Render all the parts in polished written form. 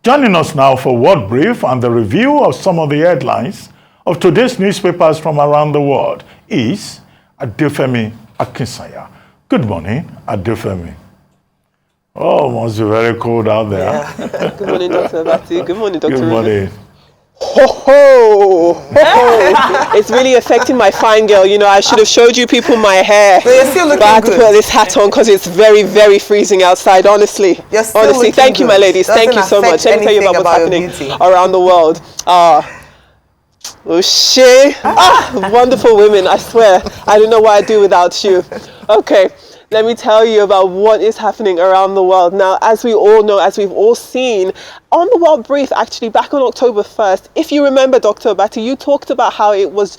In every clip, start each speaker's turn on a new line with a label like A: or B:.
A: Joining us now for World Brief and the review of some of the headlines of today's newspapers from around the world is Adefemi Akinsanya. Good morning, Adefemi. Oh, must be very cold out there.
B: Yeah. Good morning, Dr. Abati. Good morning, Dr.
A: Good morning.
B: Ho ho! Ho. It's really affecting my fine girl. You know, I should have showed you people my hair.
C: But you're still looking
B: but I had
C: good.
B: to put this hat on because it's very, very freezing outside, honestly.
C: You're still
B: honestly,
C: looking
B: thank you, my
C: good.
B: ladies. Thank you so much. Let me tell you about what's happening around the world. Oh shit. Wonderful women, I swear. I don't know what I'd do without you. Okay. Let me tell you about what is happening around the world. Now, as we all know, as we've all seen, on the World Brief, actually, back on October 1st, if you remember, Dr. Abati, you talked about how it was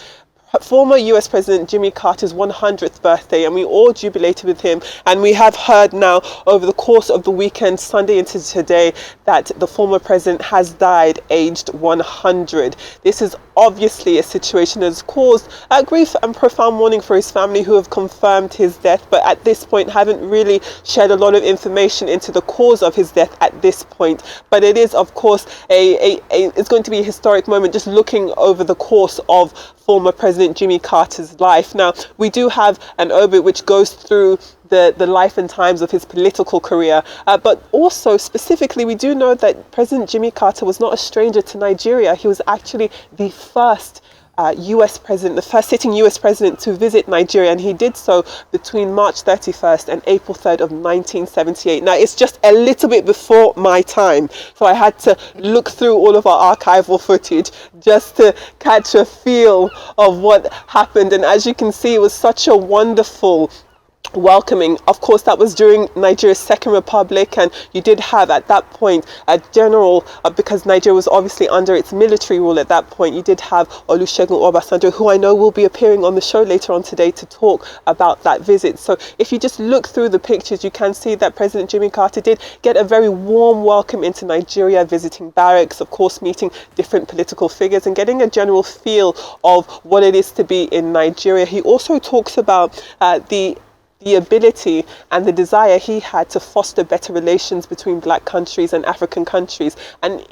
B: former US President Jimmy Carter's 100th birthday, and we all jubilated with him. And we have heard now over the course of the weekend, Sunday into today, that the former president has died aged 100. This is obviously a situation that has caused grief and profound mourning for his family, who have confirmed his death, but at this point haven't really shared a lot of information into the cause of his death at this point. But it is, of course, it's going to be a historic moment just looking over the course of former President Jimmy Carter's life. Now, we do have an obit which goes through the life and times of his political career, but also specifically we do know that President Jimmy Carter was not a stranger to Nigeria. He was actually the first US president, the first sitting US president to visit Nigeria, and he did so between March 31st and April 3rd of 1978. Now, it's just a little bit before my time, so I had to look through all of our archival footage just to catch a feel of what happened. And as you can see, it was such a wonderful welcoming. Of course, that was during Nigeria's Second Republic, and you did have at that point a general, because Nigeria was obviously under its military rule at that point, you did have Olusegun Obasanjo, who I know will be appearing on the show later on today to talk about that visit. So if you just look through the pictures, you can see that President Jimmy Carter did get a very warm welcome into Nigeria, visiting barracks, of course, meeting different political figures and getting a general feel of what it is to be in Nigeria. He also talks about the ability and the desire he had to foster better relations between black countries and African countries. And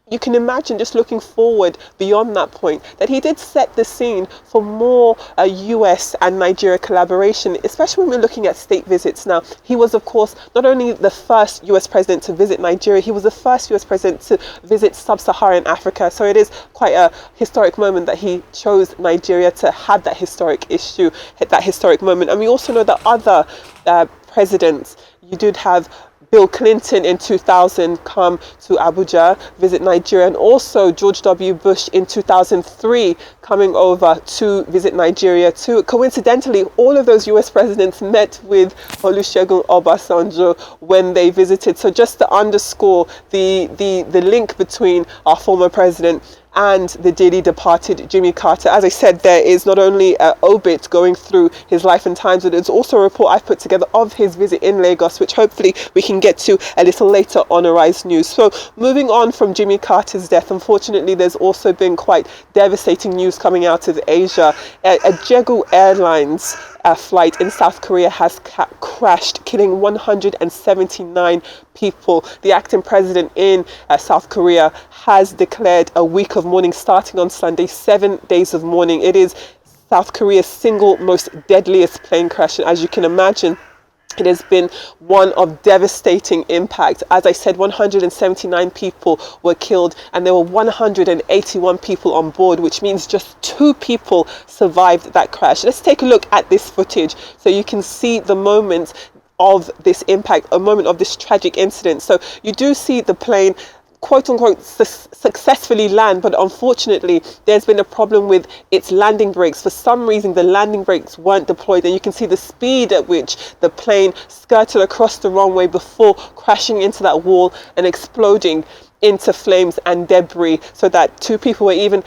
B: you can imagine, just looking forward beyond that point, that he did set the scene for more US and Nigeria collaboration, especially when we're looking at state visits. Now, he was, of course, not only the first US president to visit Nigeria, he was the first US president to visit sub-Saharan Africa. So it is quite a historic moment that he chose Nigeria to have that historic issue, that historic moment. And we also know that other presidents, you did have Bill Clinton in 2000 come to Abuja, visit Nigeria, and also George W. Bush in 2003 coming over to visit Nigeria too. Coincidentally, all of those US presidents met with Olusegun Obasanjo when they visited. So just to underscore the link between our former president and the dearly departed Jimmy Carter. As I said, there is not only an obit going through his life and times, but it's also a report I've put together of his visit in Lagos, which hopefully we can get to a little later on Arise News. So moving on from Jimmy Carter's death, unfortunately, there's also been quite devastating news coming out of Asia. A Jeju Airlines flight in South Korea has crashed, killing 179 people. The acting president in South Korea has declared a week of mourning starting on Sunday, 7 days of mourning. It is South Korea's single most deadliest plane crash, and as you can imagine, it has been one of devastating impact. As I said, 179 people were killed and there were 181 people on board, which means just 2 people survived that crash. Let's take a look at this footage so you can see the moment of this impact, a moment of this tragic incident. So you do see the plane quote unquote successfully land, but unfortunately there's been a problem with its landing brakes. For some reason the landing brakes weren't deployed, and you can see the speed at which the plane skirted across the runway before crashing into that wall and exploding into flames and debris, so that 2 people were even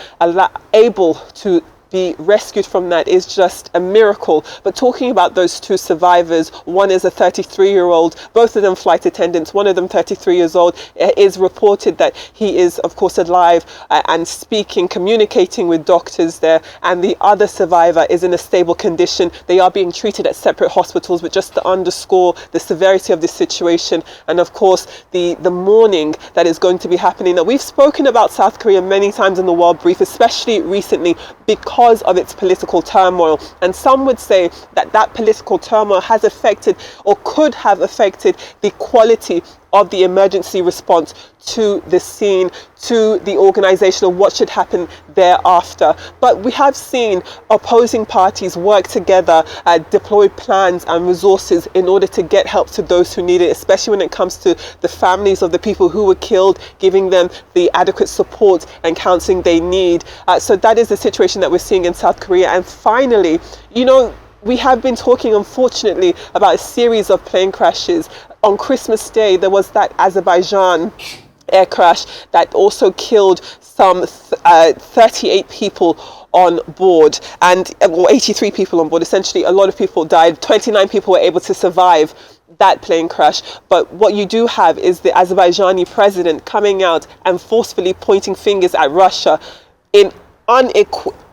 B: able to be rescued from that is just a miracle. But talking about those two survivors, one is a 33-year-old, both of them flight attendants, one of them 33 years old. It is reported that he is, of course, alive and speaking, communicating with doctors there, and the other survivor is in a stable condition. They are being treated at separate hospitals, but just to underscore the severity of this situation, and of course the mourning that is going to be happening. Now, we've spoken about South Korea many times in the World Brief, especially recently because of its political turmoil, and some would say that that political turmoil has affected or could have affected the quality of the emergency response to the scene, to the organization of what should happen thereafter. But we have seen opposing parties work together, deploy plans and resources in order to get help to those who need it, especially when it comes to the families of the people who were killed, giving them the adequate support and counseling they need. So that is the situation that we're seeing in South Korea. And finally, you know, we have been talking, unfortunately, about a series of plane crashes. On Christmas Day, there was that Azerbaijan air crash that also killed some 38 people on board, and 83 people on board. Essentially, a lot of people died. 29 people were able to survive that plane crash. But what you do have is the Azerbaijani president coming out and forcefully pointing fingers at Russia in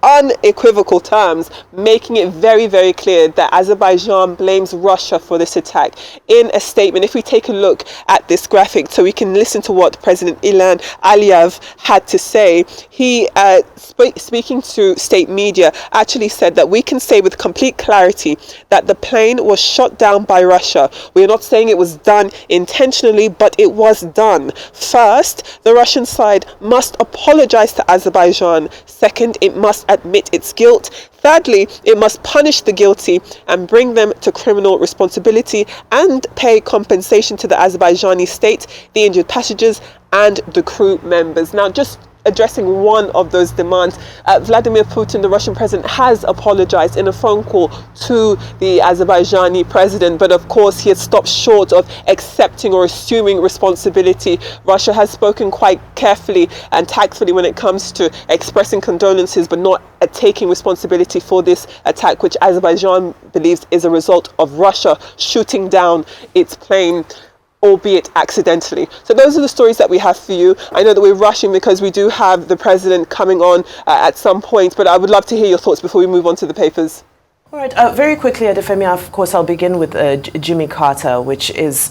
B: unequivocal terms, making it very, very clear that Azerbaijan blames Russia for this attack. In a statement, if we take a look at this graphic so we can listen to what President Ilham Aliyev had to say, he, speaking to state media, actually said that we can say with complete clarity that the plane was shot down by Russia. We are not saying it was done intentionally, but it was done. First, the Russian side must apologize to Azerbaijan. Second, it must admit its guilt. Thirdly, it must punish the guilty and bring them to criminal responsibility and pay compensation to the Azerbaijani state, the injured passengers and the crew members. Now, just addressing one of those demands, Vladimir Putin, the Russian president, has apologized in a phone call to the Azerbaijani president, but of course he has stopped short of accepting or assuming responsibility. Russia has spoken quite carefully and tactfully when it comes to expressing condolences, but not taking responsibility for this attack, which Azerbaijan believes is a result of Russia shooting down its plane, albeit accidentally. So those are the stories that we have for you. I know that we're rushing because we do have the president coming on at some point, but I would love to hear your thoughts before we move on to the papers.
C: All right, very quickly, Adefemi, of course, I'll begin with Jimmy Carter, which is,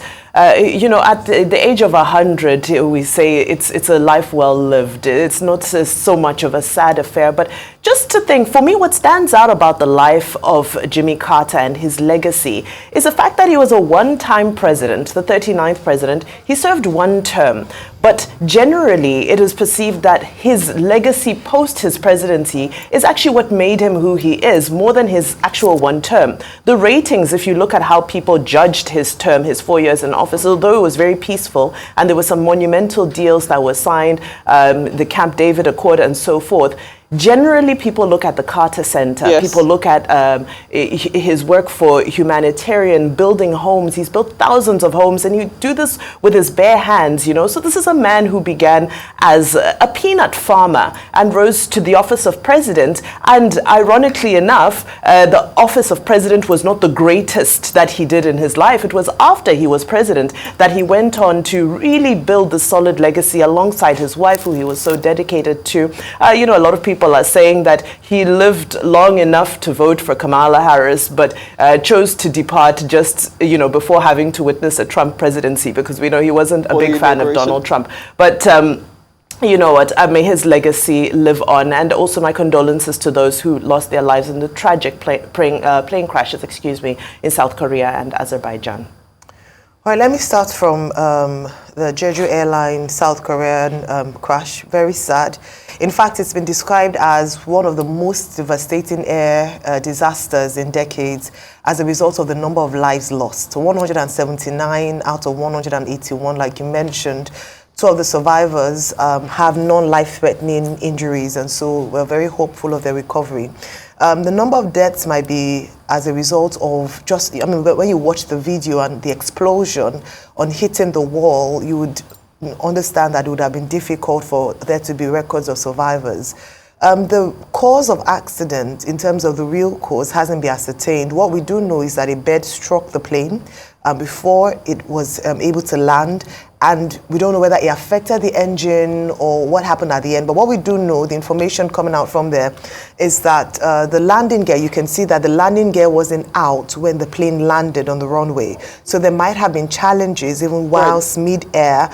C: you know, at the age of 100, we say it's a life well lived. It's not so much of a sad affair, but just to think, for me, what stands out about the life of Jimmy Carter and his legacy is the fact that he was a one-time president, the 39th president. He served one term. But generally, it is perceived that his legacy post his presidency is actually what made him who he is, more than his actual one term. The ratings, if you look at how people judged his term, his 4 years in office, although it was very peaceful and there were some monumental deals that were signed, the Camp David Accord and so forth, generally, people look at the Carter Center. Yes. People look at his work for humanitarian, building homes. He's built thousands of homes, and you do this with his bare hands, you know. So this is a man who began as a peanut farmer and rose to the office of president. And ironically enough, the office of president was not the greatest that he did in his life. It was after he was president that he went on to really build the solid legacy alongside his wife, who he was so dedicated to. You know, a lot of people are saying that he lived long enough to vote for Kamala Harris, but chose to depart just, you know, before having to witness a Trump presidency, because we know he wasn't a big fan of Donald Trump. But you know what, may his legacy live on, and also my condolences to those who lost their lives in the tragic plane crashes, in South Korea and Azerbaijan.
D: All right, let me start from the Jeju Airline South Korean crash. Very sad. In fact, it's been described as one of the most devastating air disasters in decades as a result of the number of lives lost. 179 out of 181, like you mentioned. Two of the survivors have non-life-threatening injuries, and so we're very hopeful of their recovery. The number of deaths might be as a result of just, I mean, when you watch the video and the explosion on hitting the wall, you would understand that it would have been difficult for there to be records of survivors. The cause of accident, in terms of the real cause, hasn't been ascertained. What we do know is that a bird struck the plane before it was able to land, and we don't know whether it affected the engine or what happened at the end. But what we do know, the information coming out from there, is that the landing gear, you can see that the landing gear wasn't out when the plane landed on the runway. So there might have been challenges even whilst mid-air,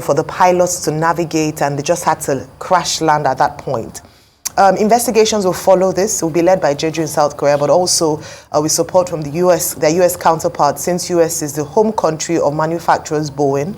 D: for the pilots to navigate, and they just had to crash land at that point. Investigations will follow this. It will be led by Jeju in South Korea, but also with support from the U.S., their U.S. counterpart, since U.S. is the home country of manufacturers Boeing.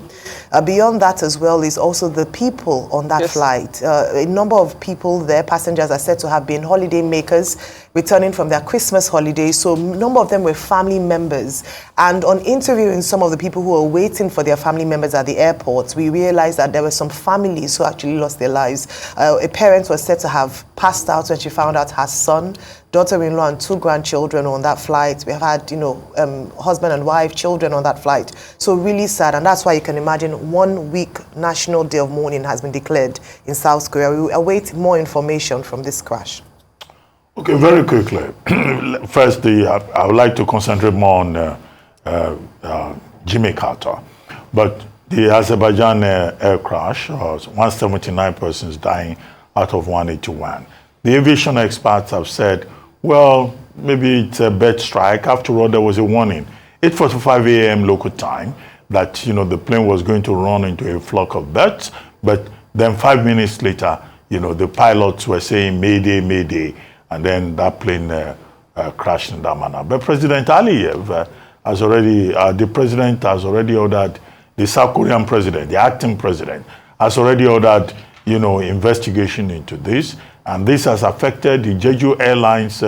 D: Beyond that as well is also the people on that flight. A number of people there, passengers, are said to have been holiday makers returning from their Christmas holidays. So a number of them were family members. And on interviewing some of the people who were waiting for their family members at the airport, we realized that there were some families who actually lost their lives. A parent was said to have passed out when she found out her son, daughter-in-law and 2 grandchildren on that flight. We have had, husband and wife, children on that flight. So really sad, and that's why you can imagine 1 week National Day of Mourning has been declared in South Korea. We await more information from this crash.
A: Okay, very quickly. First, I would like to concentrate more on Jimmy Carter. But the Azerbaijan air crash, 179 persons dying out of 181. The aviation experts have said, well, maybe it's a bird strike. After all, there was a warning, 8:45 a.m. local time, that the plane was going to run into a flock of birds. But then 5 minutes later, the pilots were saying Mayday, Mayday, and then that plane crashed in that manner. But President Aliyev has already, the president has already ordered, the South Korean president, the acting president, has already ordered, investigation into this. And this has affected the Jeju Airlines,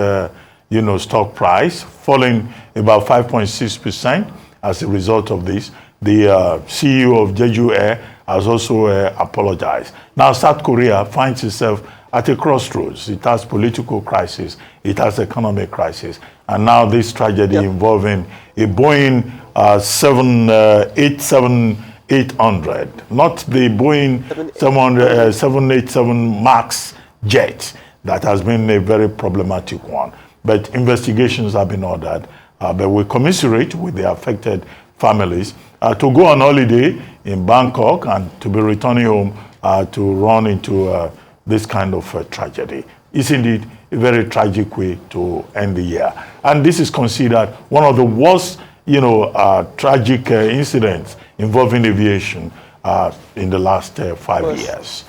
A: stock price, falling about 5.6% as a result of this. The CEO of Jeju Air has also apologized. Now, South Korea finds itself at a crossroads. It has political crisis, it has economic crisis, and now this tragedy involving a Boeing 787-800, not the Boeing 787 MAX jet, that has been a very problematic one. But investigations have been ordered, but we commiserate with the affected families to go on holiday in Bangkok and to be returning home to run into this kind of tragedy. It's indeed a very tragic way to end the year. And this is considered one of the worst, tragic incidents involving aviation in the last 5 years.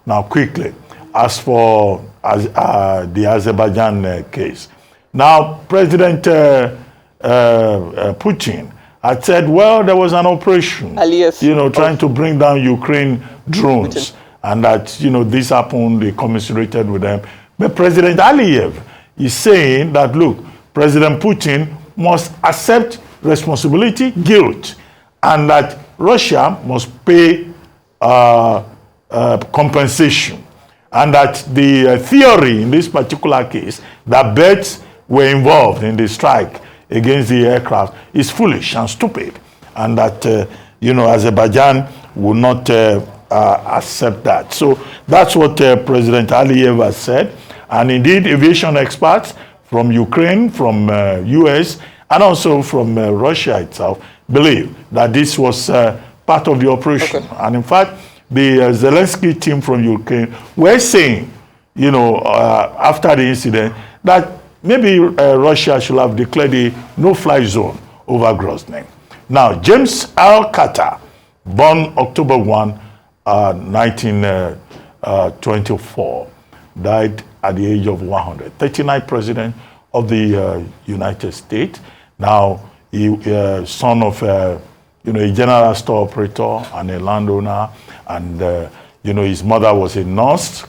A: Now, quickly, as for the Azerbaijan case, now President Putin had said, well, there was an operation, trying to bring down Ukraine drones, and that, this happened, they commiserated with them. But President Aliyev is saying that, look, President Putin must accept responsibility, guilt, and that Russia must pay compensation. And that the theory in this particular case, that birds were involved in the strike against the aircraft, is foolish and stupid. And that, Azerbaijan will not accept that. So that's what President Aliyev has said. And indeed, aviation experts from Ukraine, from US, and also from Russia itself believe that this was part of the operation. Okay. And in fact, the Zelensky team from Ukraine were saying, after the incident, that maybe Russia should have declared a no-fly zone over Grozny. Now, James L. Catrter, born October 1, 1924, died at the age of 100. 39th president of the United States. Now, he son of a general store operator and a landowner, and his mother was a nurse,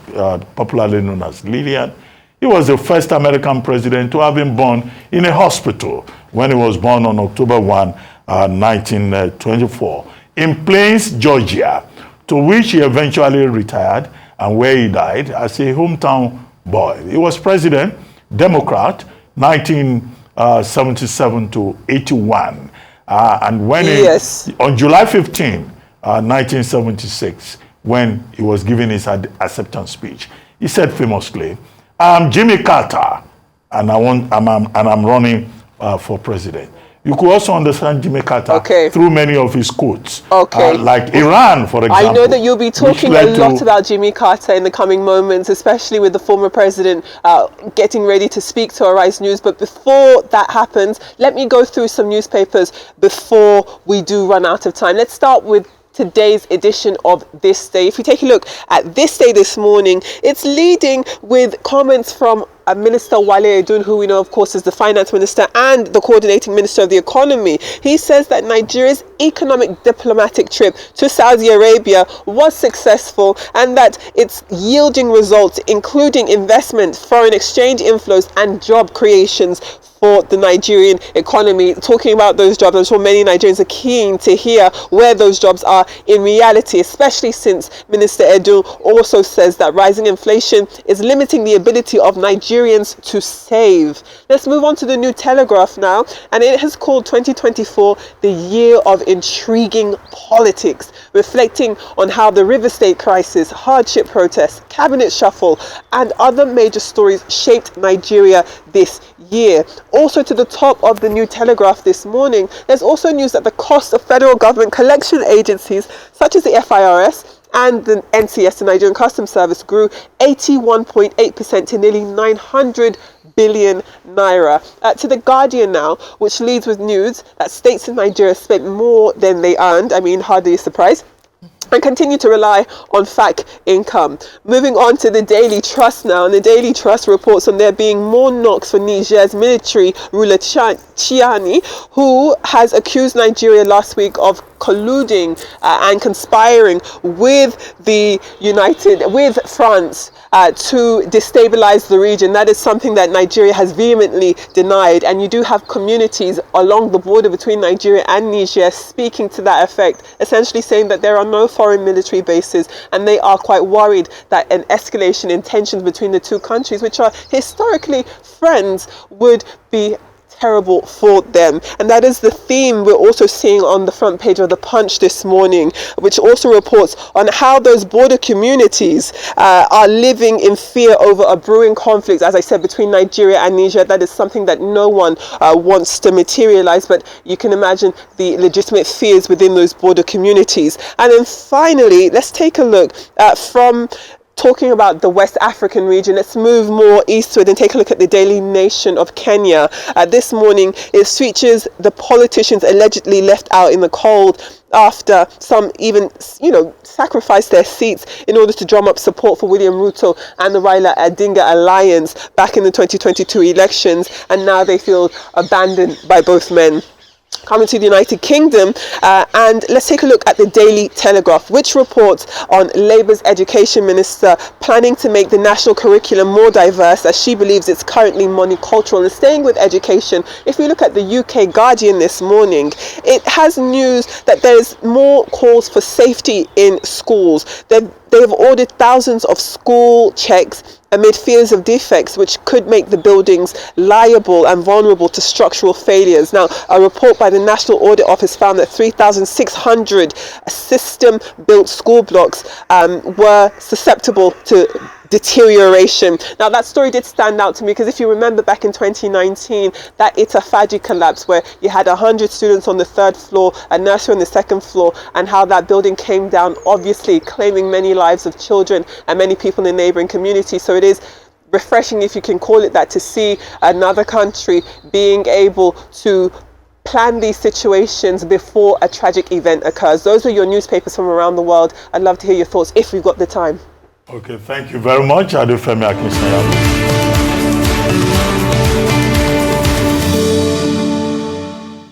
A: popularly known as Lillian. He was the first American president to have been born in a hospital when he was born on October 1, 1924, in Plains, Georgia, to which he eventually retired and where he died as a hometown boy. He was president, Democrat, 1977 to 81. And when on July 15, 1976, when he was giving his acceptance speech, He said famously, "I'm Jimmy Carter, and I'm running for president." You could also understand Jimmy Carter through many of his quotes. Like Iran, for example.
B: I know that you'll be talking a lot about Jimmy Carter in the coming moments, especially with the former president getting ready to speak to Arise News. But before that happens, let me go through some newspapers before we do run out of time. Let's start with today's edition of This Day. If you take a look at This Day this morning, it's leading with comments from Minister Wale Edun, who we know, of course, is the finance minister and the coordinating minister of the economy. He says that Nigeria's economic diplomatic trip to Saudi Arabia was successful and that it's yielding results, including investment, foreign exchange inflows and job creations for the Nigerian economy. Talking about those jobs, I'm sure many Nigerians are keen to hear where those jobs are in reality, especially since Minister Edun also says that rising inflation is limiting the ability of Nigerians to save. Let's move on to the New Telegraph now, and it has called 2024 the year of intriguing politics, reflecting on how the River State crisis, hardship protests, cabinet shuffle and other major stories shaped Nigeria this year. Also to the top of the New Telegraph this morning, there's also news that the cost of federal government collection agencies such as the FIRS and the NCS, the Nigerian Customs Service, grew 81.8% to nearly 900 billion naira. To the Guardian now, which leads with news that states in Nigeria spent more than they earned. I mean, hardly a surprise. And continue to rely on FAC income. Moving on to the Daily Trust now, and the Daily Trust reports on there being more knocks for Niger's military ruler Chiani, who has accused Nigeria last week of colluding and conspiring with France to destabilize the region. That is something that Nigeria has vehemently denied, and you do have communities along the border between Nigeria and Niger speaking to that effect, essentially saying that there are no foreign military bases, and they are quite worried that an escalation in tensions between the two countries, which are historically friends, would be terrible for them. And that is the theme we're also seeing on the front page of the Punch this morning, which also reports on how those border communities are living in fear over a brewing conflict, as I said, between Nigeria and Niger. That is something that no one wants to materialize, but you can imagine the legitimate fears within those border communities. And then finally, let's take a look from talking about the West African region. Let's move more eastward and take a look at the Daily Nation of Kenya. This morning, it features the politicians allegedly left out in the cold after some even, sacrificed their seats in order to drum up support for William Ruto and the Raila Odinga alliance back in the 2022 elections, and now they feel abandoned by both men. Coming to the United Kingdom, and let's take a look at the Daily Telegraph, which reports on Labour's education minister planning to make the national curriculum more diverse, as she believes it's currently monocultural. And staying with education, if we look at the UK Guardian this morning, it has news that there's more calls for safety in schools. They have ordered thousands of school checks amid fears of defects which could make the buildings liable and vulnerable to structural failures. Now, a report by the National Audit Office found that 3,600 system-built school blocks were susceptible to deterioration. Now, that story did stand out to me because if you remember back in 2019, that Itafaji collapse where you had 100 students on the 3rd floor, a nursery on the 2nd floor, and how that building came down, obviously claiming many lives of children and many people in the neighboring community. So it is refreshing, if you can call it that, to see another country being able to plan these situations before a tragic event occurs. Those are your newspapers from around the world. I'd love to hear your thoughts if we've got the time.
A: Okay, thank you very much, Adefemi Akinsanya.